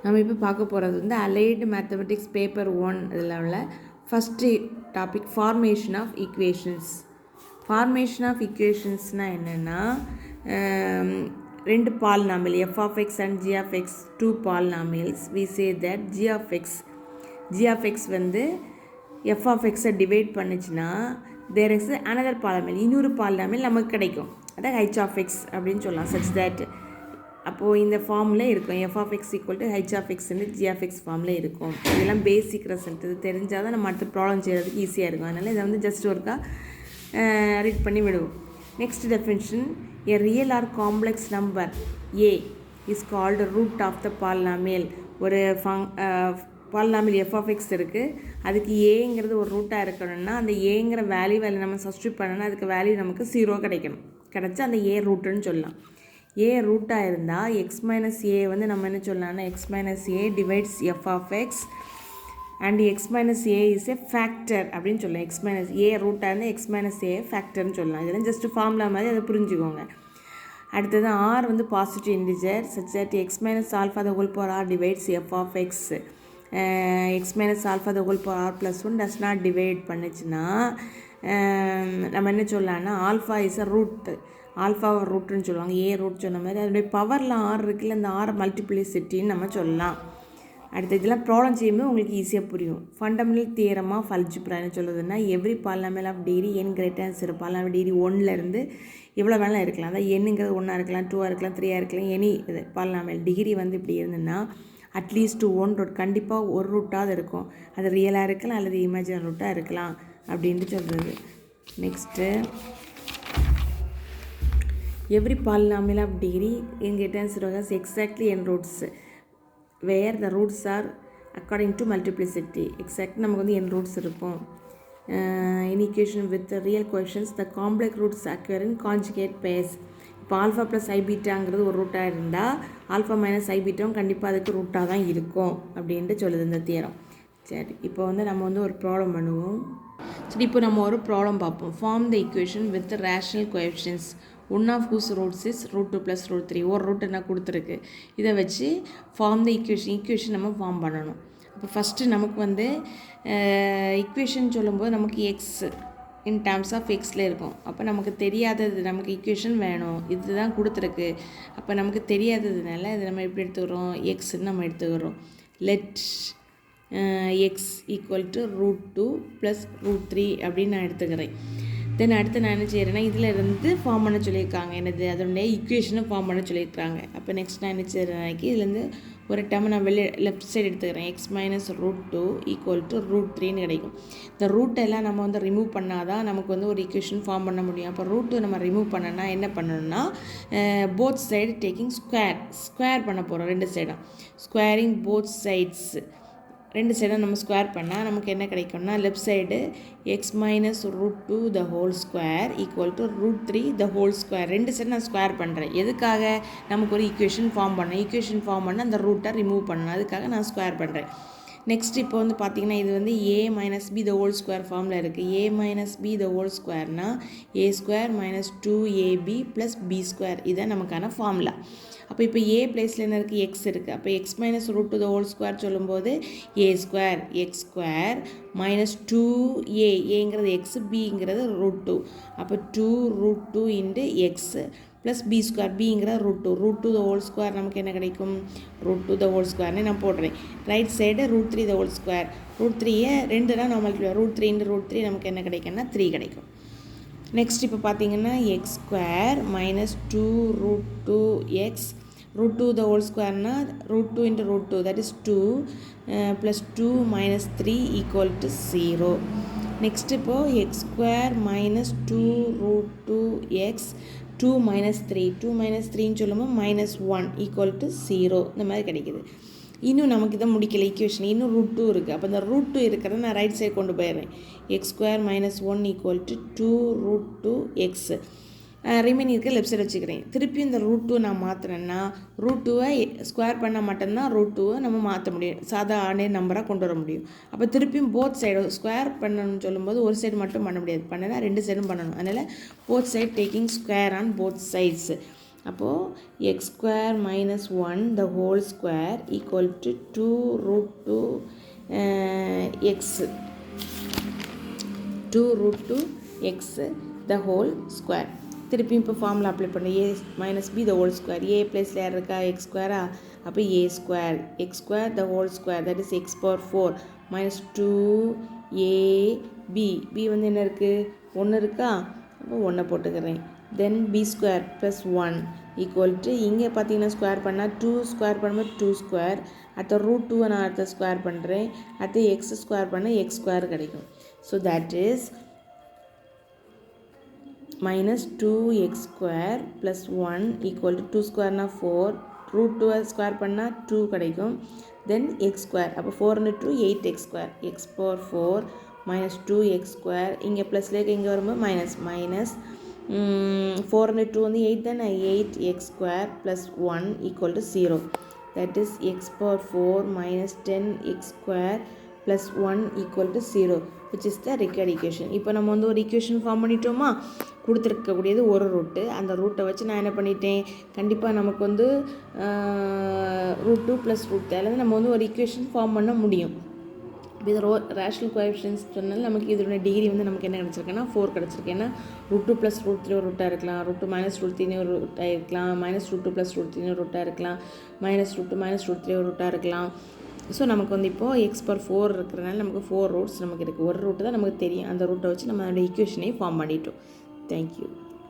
நம்ம இப்போ பார்க்க போகிறது வந்து அலைடு மேத்தமெட்டிக்ஸ் பேப்பர் 1 இதில் உள்ள first topic formation of equations. Formation of ஈக்குவேஷன்ஸ்னால் என்னென்னா, ரெண்டு polynomial f of x and g of x, two polynomials. We say that g of x வந்து f of x டிவைட் பண்ணிச்சுன்னா there is another polynomial, இன்னொரு polynomial நமக்கு கிடைக்கும். அதான் h of x அப்படின்னு சொல்லலாம். such that அப்போது இந்த ஃபார்மில் இருக்கும் f of x equal to h of x g of x ஃபார்மில் இருக்கும். இதெல்லாம் பேசிக் ரிசல்ட். இது தெரிஞ்சால் தான் நம்ம அடுத்த ப்ராப்ளம் செய்கிறதுக்கு ஈஸியாக இருக்கும். அதனால் இதை வந்து ஜஸ்ட் ஒருக்கா ரீட் பண்ணி விடுவோம். Next definition, a real or complex number a is called root of the polynomial. ஒரு பாலினாமியல் f of x இருக்குது, அதுக்கு ஏங்கிறது ஒரு ரூட்டாக இருக்கணும்னா அந்த ஏங்கிற வேல்யூ நம்ம சப்ஸ்டியூட் பண்ணணும்னா அதுக்கு வேல்யூ நமக்கு 0 கிடைக்கணும். கிடச்சா அந்த ஏ ரூட்டுன்னு சொல்லலாம். ஏ ரூட்டாக இருந்தால் எக்ஸ் மைனஸ் ஏ வந்து நம்ம என்ன சொல்லலாம்னா x minus a divides f of x and x minus a is a factor அப்படின்னு சொல்லலாம். எக்ஸ் மைனஸ் ஏ ரூட்டாக இருந்தால் எக்ஸ் மைனஸ் ஏ ஃபேக்டர்னு சொல்லலாம். இதெல்லாம் ஜஸ்ட் ஃபார்முலா மாதிரி அதை புரிஞ்சுக்கோங்க. அடுத்தது ஆர் வந்து positive integer such that x minus alpha the whole power r divides f of x. X minus alpha the whole power r plus 1 does not divide பண்ணுச்சுன்னா நம்ம என்ன சொல்லலாம்னா ஆல்ஃபா இஸ் அ ரூட், ஆல்ஃபாவை ரூட்டுன்னு சொல்லுவாங்க. A root சொன்ன மாதிரி அதனுடைய பவரில் ஆர் இருக்குல்ல, அந்த ஆர் மல்டிப்ளிசிட்டின்னு நம்ம சொல்லலாம். அடுத்து இதெல்லாம் ப்ராப்ளம் செய்யும்போது உங்களுக்கு ஈஸியாக புரியும். ஃபண்டமெண்டல் தியரம் ஆஃப் அல்ஜிப்ரான்னு சொல்லுதுன்னா every polynomial of degree n greater than 0. Polynomial degree 1லேருந்து எவ்வளோ வேணாலும் இருக்கலாம். அதான் என்னங்கிறது 1 இருக்கலாம், 2 இருக்கலாம், 3 இருக்கலாம், எனி இது பாலினாமியல் டிகிரி வந்து இப்படி இருந்ததுன்னா அட்லீஸ்ட் 1 ரூட் கண்டிப்பாக ஒரு ரூட்டாக இருக்கும். அது ரியலாக இருக்கலாம் அல்லது இமேஜினரி ரூட்டாக இருக்கலாம் அப்படின்ட்டு சொல்கிறது. Next, every polynomial of degree in greater than 0 has exactly n roots where the roots are according to multiplicity. Exactly நமக்கு வந்து n roots இருக்கும். In equation with the real coefficients the complex roots occur in conjugate pairs. இப்போ alpha plus ஐ பீட்டாங்கிறது ஒரு ரூட்டாக இருந்தால் alpha minus ஐ பீட்டாவும் கண்டிப்பாக அதுக்கு ரூட்டாக தான் இருக்கும் அப்படின்ட்டு சொல்லுது இந்த தியரம். சரி, இப்போ வந்து நம்ம வந்து ஒரு ப்ராப்ளம் பண்ணுவோம். சரி, இப்போ நம்ம ஒரு ப்ராப்ளம் பார்ப்போம். Form the equation with rational coefficients one of whose roots is √2 + √3. ஒரு ரூட் என்ன கொடுத்துருக்கு, இதை வச்சு ஃபார்ம் த ஈக்குவேஷன் நம்ம ஃபார்ம் பண்ணணும். அப்போ ஃபஸ்ட்டு நமக்கு வந்து ஈக்குவேஷன் சொல்லும்போது நமக்கு எக்ஸ் இன் டேர்ம்ஸ் ஆஃப் எக்ஸில் இருக்கும். அப்போ நமக்கு தெரியாதது, நமக்கு ஈக்குவேஷன் வேணும், இதுதான் கொடுத்துருக்கு. அப்போ நமக்கு தெரியாததுனால இது நம்ம எப்படி எடுத்துக்கிறோம், எக்ஸ்ன்னு நம்ம எடுத்துக்கிறோம். லெட் எக்ஸ் ஈக்குவல் டு √2 + √3 அப்படின்னு நான் எடுத்துக்கிறேன். தென் அடுத்து நான் என்ன செய்கிறேன்னா இதில் இருந்து ஃபார்ம் பண்ண சொல்லியிருக்காங்க, என்னது அதனுடைய ஈக்குவேஷனும் ஃபார்ம் பண்ண சொல்லியிருக்காங்க. அப்போ நெக்ஸ்ட் நான் என்ன செய்கிறேன், இதுலேருந்து ஒரு டைம் நான் வெளியே லெஃப்ட் சைடு எடுத்துக்கிறேன். எக்ஸ் மைனஸ் √2 ஈக்குவல் டு √3ன்னு கிடைக்கும். இந்த ரூட்டெல்லாம் நம்ம வந்து ரிமூவ் பண்ணால் தான் நமக்கு வந்து ஒரு ஈக்குவேஷன் ஃபார்ம் பண்ண முடியும். அப்போ √2 நம்ம ரிமூவ் பண்ணோன்னா என்ன பண்ணணும்னா போத் சைடு டேக்கிங் ஸ்கொயர் பண்ண போகிறோம். ரெண்டு சைடும் ஸ்கொயரிங் போத் சைட்ஸ், ரெண்டு சைடும் நம்ம ஸ்கொயர் பண்ணால் நமக்கு என்ன கிடைக்கும்னா left side X minus √2 the whole square equal to √3 the whole square. ரெண்டு சைடு நான் ஸ்கொயர் பண்ணுறேன். எதுக்காக, நமக்கு ஒரு ஈக்குவேஷன் ஃபார்ம் பண்ணேன். ஈக்குவேஷன் ஃபார்ம் பண்ண அந்த ரூட்டை ரிமூவ் பண்ணணும், அதுக்காக நான் ஸ்கொயர் பண்ணுறேன். நெக்ஸ்ட் இப்போ வந்து பார்த்திங்கன்னா இது வந்து a minus b the whole square ஃபார்மில் இருக்குது. a minus b the whole ஸ்கொயர்னா a square minus 2ab plus b square, இதுதான் நமக்கான ஃபார்முலா. அப்போ இப்போ ஏ பிளேஸில் என்ன இருக்குது, எக்ஸ் இருக்குது. அப்போ x minus √2 the whole square சொல்லும்போது a square x square minus 2a, ஏங்கிறது எக்ஸ், பிங்கிறது √2. அப்போ 2√2 into x plus b square, பிங்கிற √2 த ஹோல் ஸ்கொயர் நமக்கு என்ன கிடைக்கும், √2 த ஹோல் ஸ்கொயர்னு நான் போடுறேன். Right side √3 the whole square, √3யை 2 தான் நான் மல்டிப்ளை, √3 இன்ட்டு √3 நமக்கு என்ன கிடைக்கும்னா 3 கிடைக்கும். நெக்ஸ்ட் இப்போ பார்த்தீங்கன்னா x square minus 2√2x √2 the whole ஸ்கொயர்னா √2 into √2 that is 2 plus 2 minus 3 equal to 0. Next இப்போது x square minus 2√2x 2 minus 3ன்னு சொல்லும்போது -1 ஈக்குவல் டு 0 இந்த மாதிரி கிடைக்கிது. இன்னும் நமக்கு இதை முடிக்கல ஈக்குவேஷன், இன்னும் √2 இருக்குது. அப்போ இந்த √2 இருக்கிறத நான் ரைட் சைடு கொண்டு போயிடுறேன். X square minus 1 equal to 2√2x, remaining இருக்க லெஃப்ட் சைடு வச்சுக்கிறேன். திருப்பி இந்த √2 நான் மாற்றினேன்னா √2வை ஸ்கொயர் பண்ணால் மட்டும்தான் √2வை நம்ம மாற்ற முடியும், சாதா ஆனே நம்பராக கொண்டு வர முடியும். அப்போ திருப்பியும் போத் சைடு ஸ்கொயர் பண்ணணும்னு சொல்லும்போது ஒரு சைடு மட்டும் பண்ண முடியாது, பண்ணனா ரெண்டு சைடும் பண்ணணும். அதனால் both side taking square on both sides. அப்போது x square minus 1 the whole square equal to 2 root 2 x 2 root 2 x the whole square. திருப்பி இப்போ ஃபார்முலா அப்ளை பண்ண a minus b the whole square. a பிளேஸில் யார் இருக்கா x ஸ்கொயரா, அப்போ a square x square the whole square, that is x power 4 minus 2ab. b வந்து என்ன இருக்குது, 1 இருக்கா, அப்போ 1 போட்டுக்கிறேன். தென் b square plus 1 equal to இங்கே பார்த்தீங்கன்னா ஸ்கொயர் பண்ணால் 2 ஸ்கொயர் பண்ணும்போது 2 ஸ்கொயர், அடுத்த ரூட் 2 நான் அடுத்த ஸ்கொயர் பண்ணுறேன், அடுத்து எக்ஸ் ஸ்கொயர் பண்ணால் எக்ஸ் ஸ்கொயர் கிடைக்கும். So that is minus 2x square plus 1 equal to 2 square na 4, root 2 square பண்ணா 2 கிடைக்கும். then x square, அப்போ 4 into 2 8x square, x power 4 minus 2x square, இங்கே plus லேக்கு இங்கே வரும்போது minus 4 into 2 வந்து 8 தானே, 8x square plus 1 equal to 0, that is x power 4 minus 10x square plus 1 equal to 0, which is the required equation. இப்போ நம்ம வந்து ஒரு equation form பண்ணிட்டோமா, கொடுத்துருக்கக்கூடியது ஒரு ரூட்டு, அந்த ரூட்டை வச்சு நான் என்ன பண்ணிட்டேன், கண்டிப்பாக நமக்கு வந்து ரூட் 2 ப்ளஸ் ரூட் அதில் நம்ம வந்து ஒரு ஈக்குவேஷன் ஃபார்ம் பண்ண முடியும். இப்போ இது ரேஷனல் கோஎஃபிஷியன்ட்ஸ் சொன்னாலும் நமக்கு இதோட டிகிரி வந்து நமக்கு என்ன கிடச்சிருக்குன்னா 4 கிடச்சிருக்கு. ஏன்னா ரூட் 2 ப்ளஸ் ரூட் 3 ஒரு ரூட்டாக இருக்கலாம், ரூட் 2 மைனஸ் ரூட் 3 ஒரு ரூட்டாக இருக்கலாம், மைனஸ் ரூட் 2 ப்ளஸ் ரூட் 3 ஒரு ரூட்டாக இருக்கலாம், மைனஸ் ரூட் 2 மைனஸ் ரூட் 3 ஒரு ரூட்டாக இருக்கலாம். ஸோ நமக்கு வந்து இப்போது எக்ஸ் பர் 4 இருக்கிறனால நமக்கு 4 ரூட்ஸ் நமக்கு இருக்குது. ஒரு ரூட்டு தான் நமக்கு தெரியும், அந்த ரூட்டை வச்சு நம்ம அதோட ஈக்குவேஷனை ஃபார்ம் பண்ணிட்டோம். தேங்க்யூ.